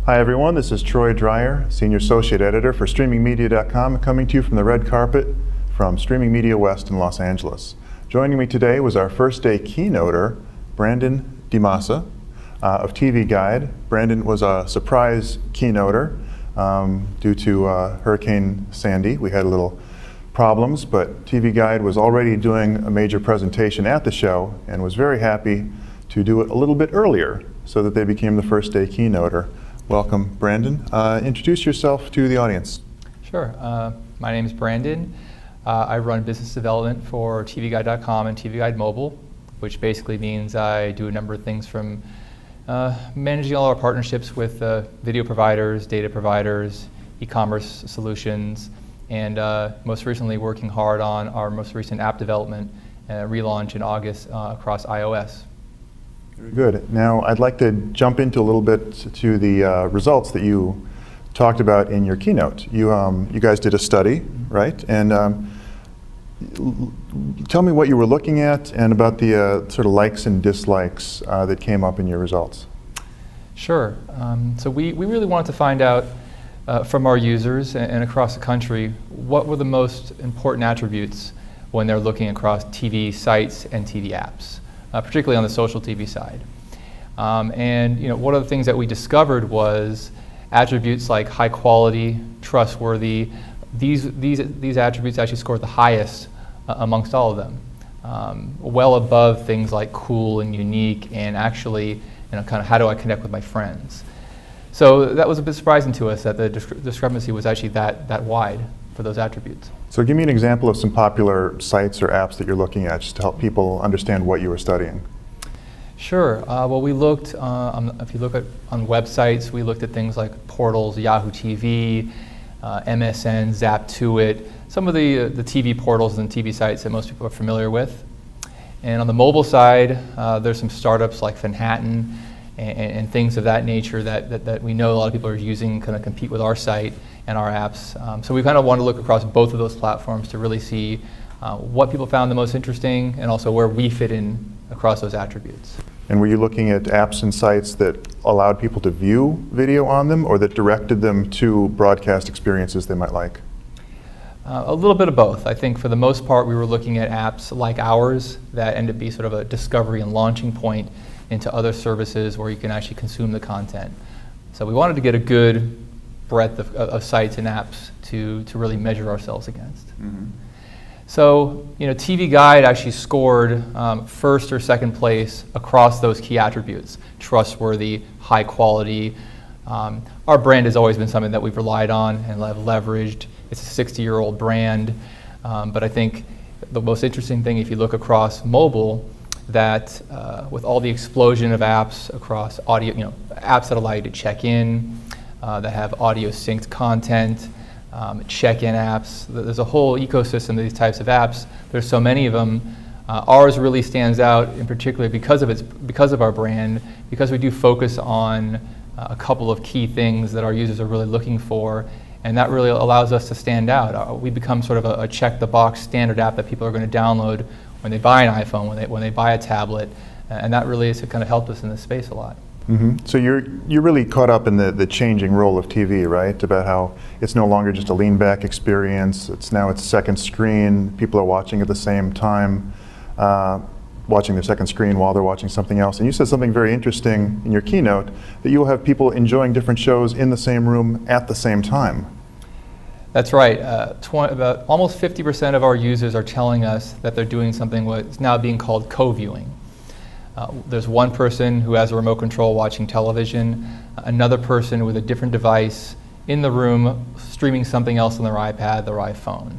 Hi everyone, this is Troy Dreyer, Senior Associate Editor for StreamingMedia.com, coming to you from the red carpet from Streaming Media West in Los Angeles. Joining me today was our first day keynoter, Brandon DiMassa of TV Guide. Brandon was a surprise keynoter due to Hurricane Sandy. We had a little problems, but TV Guide was already doing a major presentation at the show and was very happy to do it a little bit earlier so that they became the first day keynoter. Welcome, Brandon. Introduce yourself to the audience. Sure. My name is Brandon. I run business development for TVGuide.com and TV Guide Mobile, which basically means I do a number of things from managing all our partnerships with video providers, data providers, e-commerce solutions, and most recently working hard on our most recent app development relaunch in August across iOS. Very good. Now I'd like to jump into a little bit to the results that you talked about in your keynote. You guys did a study, right? And tell me what you were looking at and about the sort of likes and dislikes that came up in your results. Sure. So we really wanted to find out from our users and across the country what were the most important attributes when they're looking across TV sites and TV apps, particularly on the social TV side. And one of the things that we discovered was attributes like high quality, trustworthy. These attributes actually scored the highest amongst all of them, well above things like cool and unique and actually kind of how do I connect with my friends. So that was a bit surprising to us that the discrepancy was actually that wide for those attributes. So give me an example of some popular sites or apps that you're looking at just to help people understand what you were studying. Sure. Well, we looked, if you look on websites, we looked at things like portals, Yahoo TV, MSN, Zap2It, some of the TV portals and TV sites that most people are familiar with. And on the mobile side, there's some startups like Manhattan and things of that nature that we know a lot of people are using kind of compete with our site and our apps. So we kind of want to look across both of those platforms to really see what people found the most interesting and also where we fit in across those attributes. And were you looking at apps and sites that allowed people to view video on them or that directed them to broadcast experiences they might like? A little bit of both. I think for the most part we were looking at apps like ours that end up being sort of a discovery and launching point into other services where you can actually consume the content. So we wanted to get a good breadth of sites and apps to really measure ourselves against. Mm-hmm. So, TV Guide actually scored first or second place across those key attributes: trustworthy, high quality. Our brand has always been something that we've relied on and have leveraged. It's a 60-year-old brand, but I think the most interesting thing, if you look across mobile, that with all the explosion of apps across audio, apps that allow you to check in, that have audio synced content, check-in apps. There's a whole ecosystem of these types of apps. There's so many of them. Ours really stands out in particular because of our brand, because we do focus on a couple of key things that our users are really looking for, and that really allows us to stand out. We become sort of a check-the-box standard app that people are going to download when they buy an iPhone, when they buy a tablet, and that really has kind of helped us in this space a lot. Mm-hmm. So you're really caught up in the changing role of TV, right? About how it's no longer just a lean-back experience. It's second screen. People are watching at the same time, watching their second screen while they're watching something else. And you said something very interesting in your keynote, that you will have people enjoying different shows in the same room at the same time. That's right. About almost 50% of our users are telling us that they're doing something what's now being called co-viewing. There's one person who has a remote control watching television, another person with a different device in the room streaming something else on their iPad, their iPhone.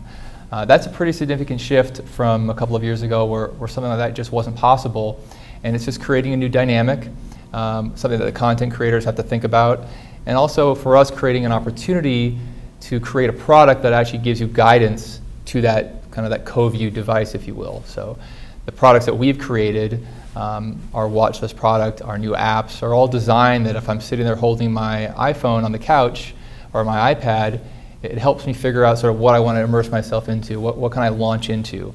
That's a pretty significant shift from a couple of years ago where something like that just wasn't possible, and it's just creating a new dynamic, something that the content creators have to think about, and also for us creating an opportunity to create a product that actually gives you guidance to that kind of that co-view device, if you will. So the products that we've created, our watch list product, our new apps, are all designed that if I'm sitting there holding my iPhone on the couch or my iPad, it helps me figure out sort of what I want to immerse myself into, what can I launch into,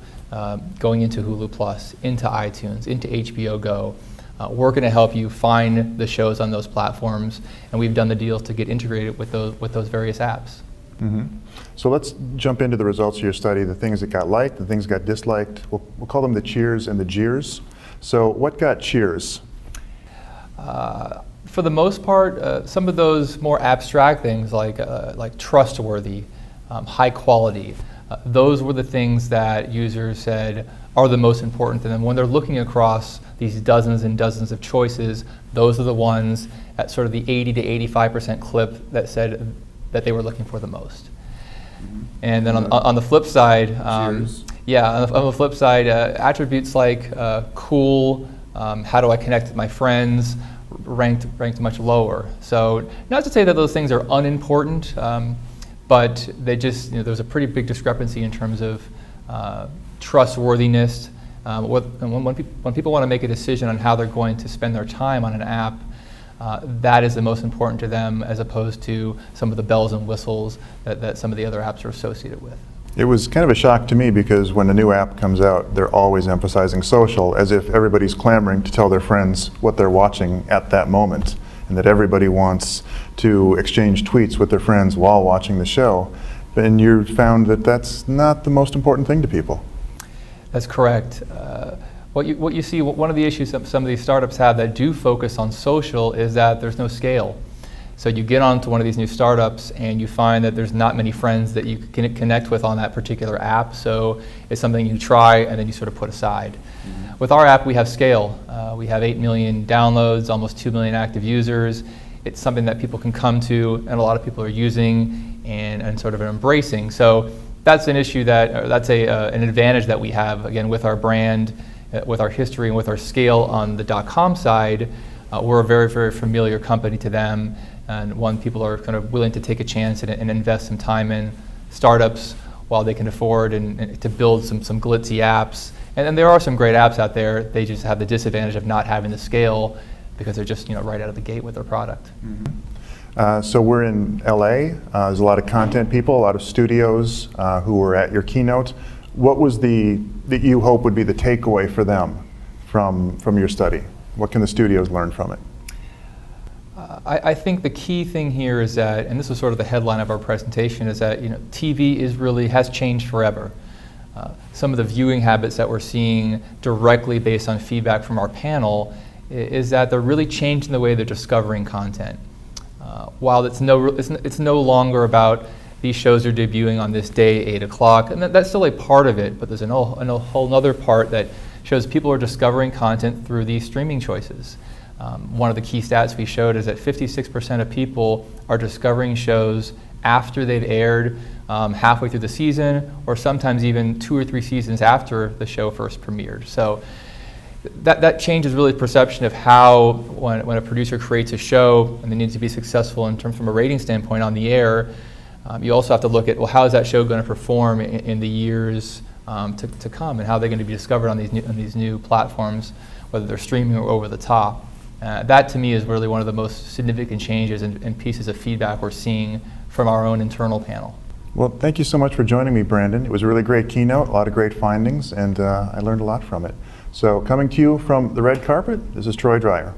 going into Hulu Plus, into iTunes, into HBO Go, We're going to help you find the shows on those platforms, and we've done the deals to get integrated with those various apps. So let's jump into the results of your study, the things that got liked, the things that got disliked. We'll call them the cheers and the jeers. So what got cheers? For the most part, some of those more abstract things like trustworthy, high quality, those were the things that users said are the most important to them. When they're looking across these dozens and dozens of choices, those are the ones at sort of the 80 to 85% clip that said that they were looking for the most. And then on the flip side, on the flip side, attributes like cool, how do I connect with my friends, ranked much lower. So not to say that those things are unimportant, but they just, there's a pretty big discrepancy in terms of trustworthiness. When people want to make a decision on how they're going to spend their time on an app, that is the most important to them, as opposed to some of the bells and whistles that some of the other apps are associated with. It was kind of a shock to me because when a new app comes out, they're always emphasizing social, as if everybody's clamoring to tell their friends what they're watching at that moment, and that everybody wants to exchange tweets with their friends while watching the show. And you found that that's not the most important thing to people. That's correct. What you see, one of the issues that some of these startups have that do focus on social is that there's no scale. So you get onto one of these new startups and you find that there's not many friends that you can connect with on that particular app, so it's something you try and then you sort of put aside. With our app, we have scale. We have 8 million downloads, almost 2 million active users. It's something that people can come to, and a lot of people are using and sort of embracing. So that's an issue that's an advantage that we have, again, with our brand, with our history, and with our scale on the .com side. We're a very, very familiar company to them, and one people are kind of willing to take a chance and invest some time in startups while they can afford and to build some glitzy apps. And there are some great apps out there. They just have the disadvantage of not having the scale because they're just right out of the gate with their product. So we're in LA. There's a lot of content people, a lot of studios who were at your keynote. What was that you hope would be the takeaway for them from your study? What can the studios learn from it? I think the key thing here is that, and this is sort of the headline of our presentation, is that TV has changed forever. Some of the viewing habits that we're seeing directly based on feedback from our panel is that they're really changing the way they're discovering content. While it's no longer about these shows are debuting on this day, 8 o'clock, and that's still a part of it, but there's a whole other part that shows people are discovering content through these streaming choices. One of the key stats we showed is that 56% of people are discovering shows after they've aired, halfway through the season, or sometimes even 2 or 3 seasons after the show first premiered. So that changes really perception of how, when a producer creates a show and they need to be successful in terms from a rating standpoint on the air, you also have to look at, well, how is that show going to perform in the years to come, and how they're going to be discovered on these new platforms, whether they're streaming or over the top. That to me is really one of the most significant changes and pieces of feedback we're seeing from our own internal panel. Well, thank you so much for joining me, Brandon. It was a really great keynote, a lot of great findings, and I learned a lot from it. So coming to you from the red carpet, this is Troy Dreyer.